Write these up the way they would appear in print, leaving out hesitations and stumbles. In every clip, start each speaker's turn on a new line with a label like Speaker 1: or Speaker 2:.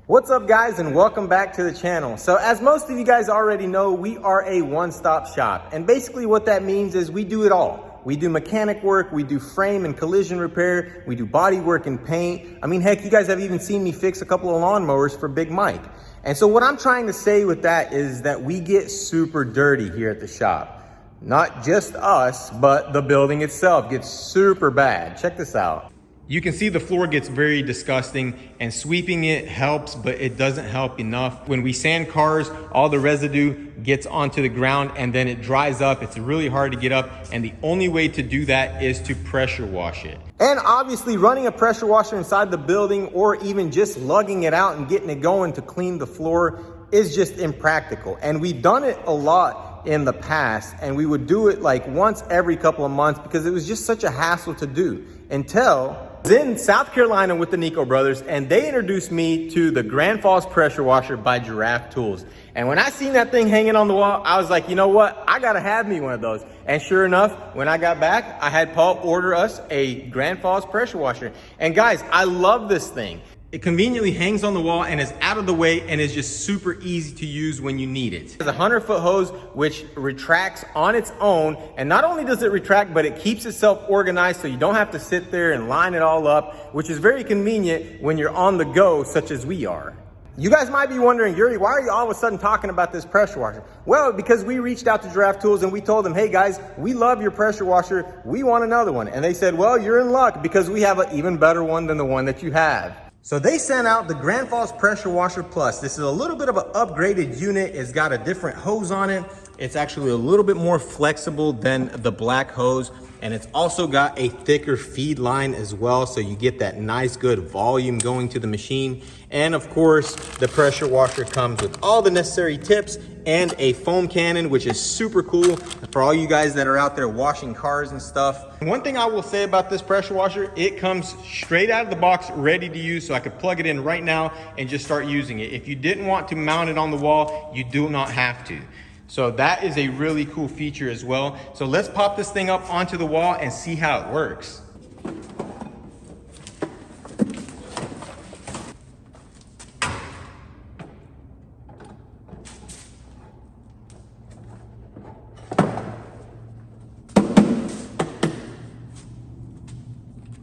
Speaker 1: What's up guys, and welcome back to the channel. So as most of you guys already know, we are a one-stop shop, and basically what that means is we do it all. We do mechanic work, we do frame and collision repair, we do body work and paint. I mean, heck, you guys have even seen me fix a couple of lawnmowers for Big Mike. And so what I'm trying to say with that is that we get super dirty here at the shop. Not just us, but the building itself gets super bad. Check this out. You can see the floor gets very disgusting, and sweeping it helps, but it doesn't help enough. When we sand cars, all the residue gets onto the ground and then it dries up. It's really hard to get up, and the only way to do that is to pressure wash it. And obviously running a pressure washer inside the building or even just lugging it out and getting it going to clean the floor is just impractical. And we've done it a lot in the past, and we would do it like once every couple of months because it was just such a hassle to do until I was in South Carolina with the Nico brothers, and they introduced me to the Grandfalls pressure washer by Giraffe tools. And when I seen that thing hanging on the wall, I was like, you know what? I gotta have me one of those. And sure enough, when I got back, I had Paul order us a Grandfalls pressure washer. And guys, I love this thing. It conveniently hangs on the wall and is out of the way and is just super easy to use when you need it. It's a 100-foot hose which retracts on its own, and not only does it retract, but it keeps itself organized so you don't have to sit there and line it all up, which is very convenient when you're on the go such as we are. You guys might be wondering, Yuri, why are you all of a sudden talking about this pressure washer? Well, because we reached out to Giraffe Tools and we told them, hey guys, we love your pressure washer. We want another one. And they said, well, you're in luck because we have an even better one than the one that you have. So they sent out the Grandfalls Pressure Washer Plus. This is a little bit of an upgraded unit. It's got a different hose on it. It's actually a little bit more flexible than the black hose. And it's also got a thicker feed line as well. So you get that nice, good volume going to the machine. And of course, the pressure washer comes with all the necessary tips and a foam cannon, which is super cool for all you guys that are out there washing cars and stuff. One thing I will say about this pressure washer, it comes straight out of the box ready to use, so I could plug it in right now and just start using it. If you didn't want to mount it on the wall, you do not have to. So that is a really cool feature as well. So let's pop this thing up onto the wall and see how it works.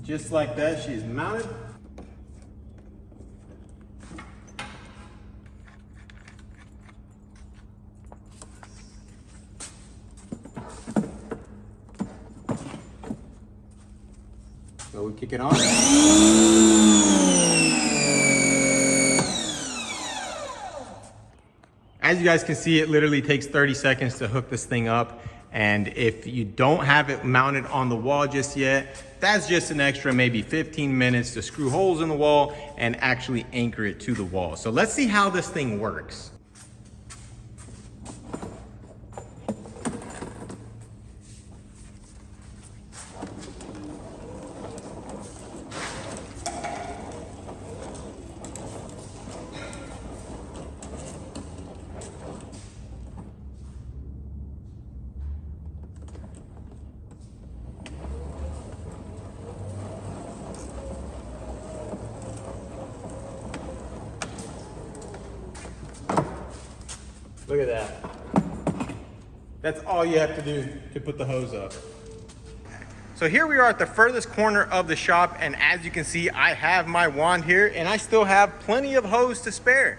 Speaker 1: Just like that, she's mounted. So we kick it on. As you guys can see, it literally takes 30 seconds to hook this thing up. And if you don't have it mounted on the wall just yet, that's just an extra maybe 15 minutes to screw holes in the wall and actually anchor it to the wall. So let's see how this thing works. Look at that. That's all you have to do to put the hose up. So here we are at the furthest corner of the shop, and as you can see, I have my wand here and I still have plenty of hose to spare.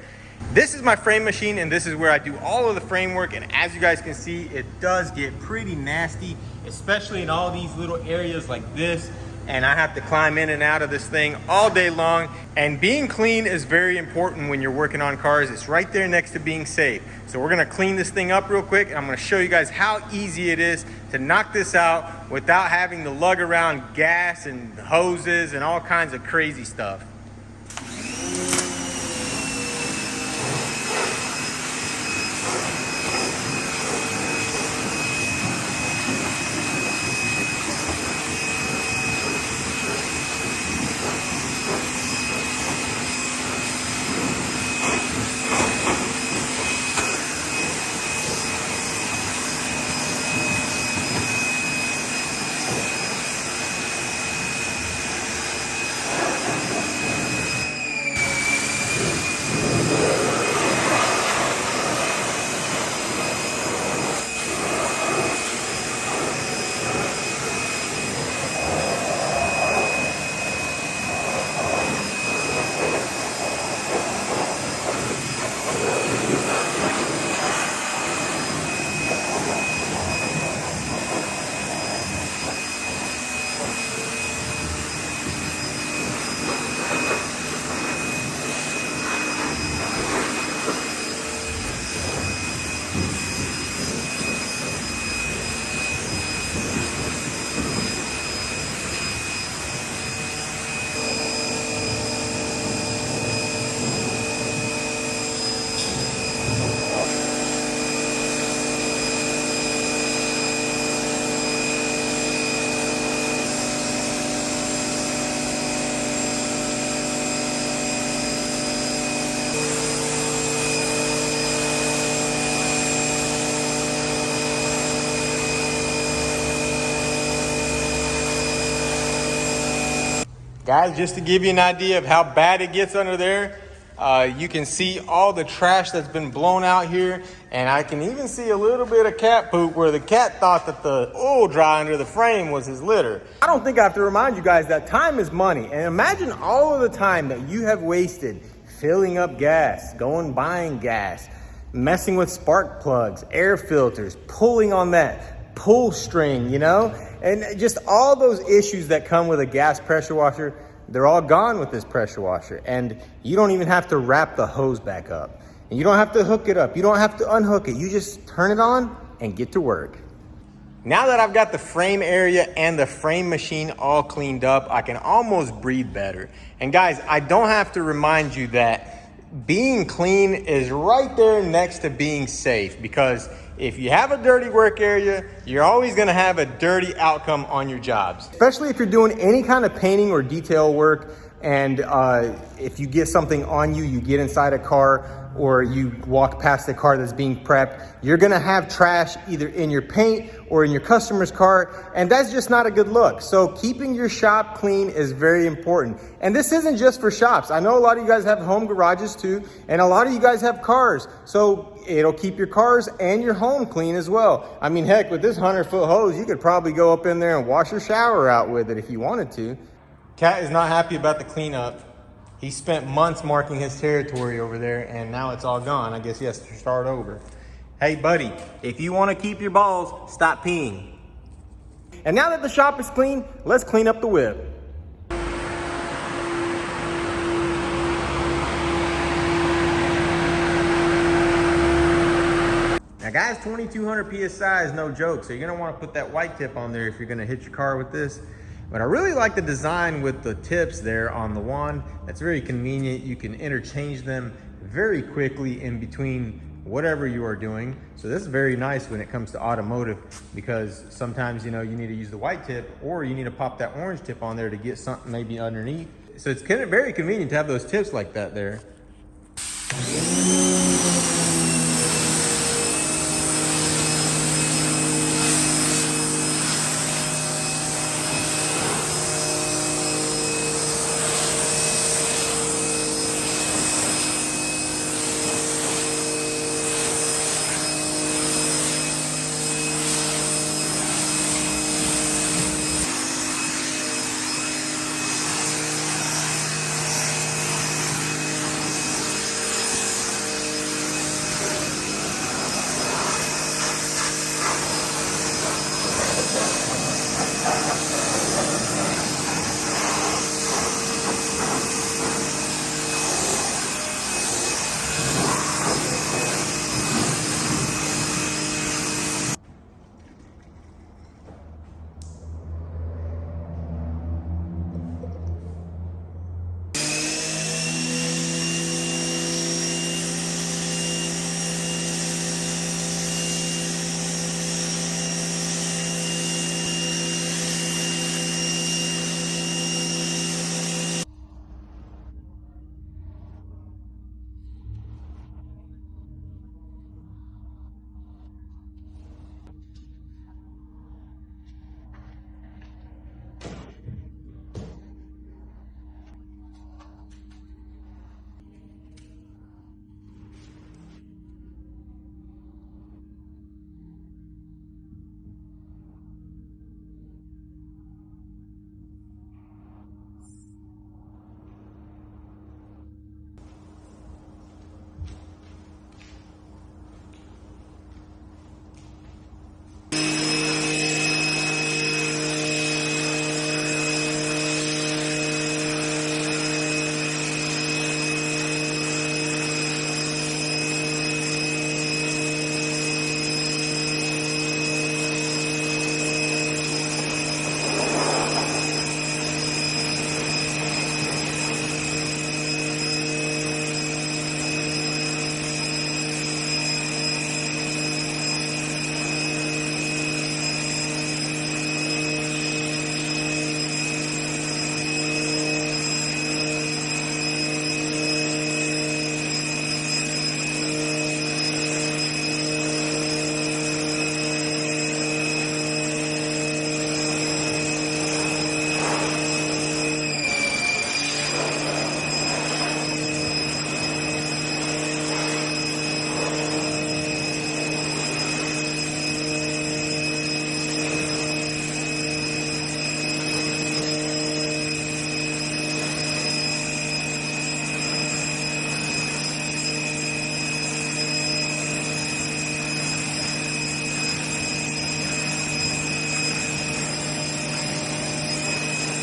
Speaker 1: This is my frame machine, and this is where I do all of the frame work, and as you guys can see, it does get pretty nasty, especially in all these little areas like this. And I have to climb in and out of this thing all day long. And being clean is very important when you're working on cars. It's right there next to being safe. So we're gonna clean this thing up real quick, and I'm gonna show you guys how easy it is to knock this out without having to lug around gas and hoses and all kinds of crazy stuff. Guys, just to give you an idea of how bad it gets under there, you can see all the trash that's been blown out here, and I can even see a little bit of cat poop where the cat thought that the oil dry under the frame was his litter. I don't think I have to remind you guys that time is money, and imagine all of the time that you have wasted filling up gas, going buying gas, messing with spark plugs, air filters, pulling on that pull string, you know, and just all those issues that come with a gas pressure washer. They're all gone with this pressure washer, and you don't even have to wrap the hose back up, and you don't have to hook it up. You don't have to unhook it. You just turn it on and get to work. Now that I've got the frame area and the frame machine all cleaned up, I can almost breathe better. And guys, I don't have to remind you that being clean is right there next to being safe, because if you have a dirty work area, you're always gonna have a dirty outcome on your jobs. Especially if you're doing any kind of painting or detail work, and if you get something on you, you get inside a car, or you walk past a car that's being prepped, you're gonna have trash either in your paint or in your customer's car, and that's just not a good look. So keeping your shop clean is very important. And this isn't just for shops. I know a lot of you guys have home garages too, and a lot of you guys have cars. So it'll keep your cars and your home clean as well. I mean, heck, with this 100-foot hose, you could probably go up in there and wash your shower out with it if you wanted to. Cat is not happy about the cleanup. He spent months marking his territory over there, and now it's all gone. I guess he has to start over. Hey, buddy, if you want to keep your balls, stop peeing. And now that the shop is clean, let's clean up the whip. Now guys, 2200 PSI is no joke, so you're gonna wanna put that white tip on there if you're gonna hit your car with this. But I really like the design with the tips there on the wand. That's very convenient. You can interchange them very quickly in between whatever you are doing. So this is very nice when it comes to automotive, because sometimes, you know, you need to use the white tip, or you need to pop that orange tip on there to get something maybe underneath. So it's very convenient to have those tips like that there.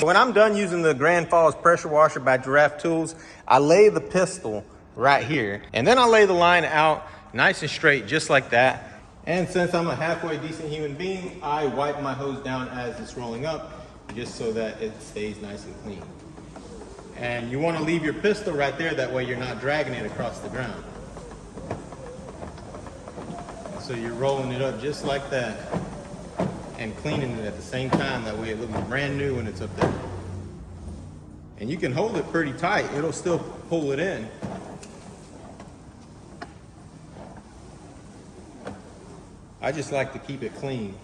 Speaker 1: when I'm done using the Grandfalls pressure washer by Giraffe Tools, I lay the pistol right here, and then I lay the line out nice and straight, just like that. And since I'm a halfway decent human being, I wipe my hose down as it's rolling up, just so that it stays nice and clean. And you want to leave your pistol right there, that way you're not dragging it across the ground. So you're rolling it up just like that and cleaning it at the same time, that way it looks brand new when it's up there. And you can hold it pretty tight, it'll still pull it in. I just like to keep it clean.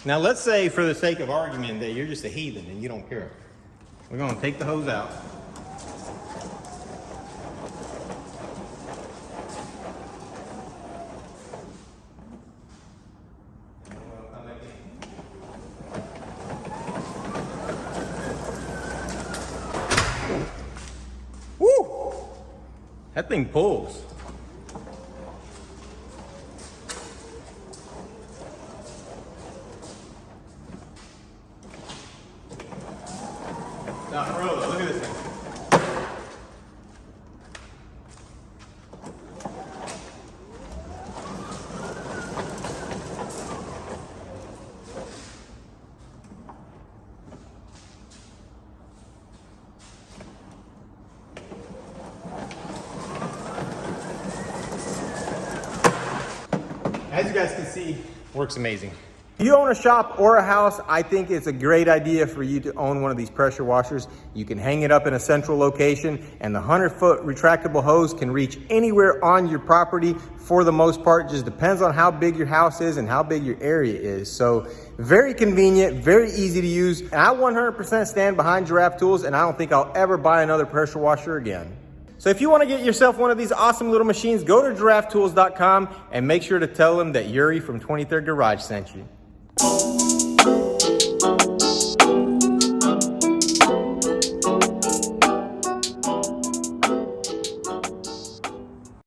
Speaker 1: Now let's say, for the sake of argument, that you're just a heathen and you don't care. We're gonna take the hose out. Woo! That thing pulls. Now, Rose, look at this thing. As you guys can see, works amazing. If you own a shop or a house, I think it's a great idea for you to own one of these pressure washers. You can hang it up in a central location, and the 100-foot retractable hose can reach anywhere on your property for the most part. It just depends on how big your house is and how big your area is. So very convenient, very easy to use. And I 100% stand behind Giraffe Tools, and I don't think I'll ever buy another pressure washer again. So if you want to get yourself one of these awesome little machines, go to giraffetools.com and make sure to tell them that Yuri from 23rd Garage sent you.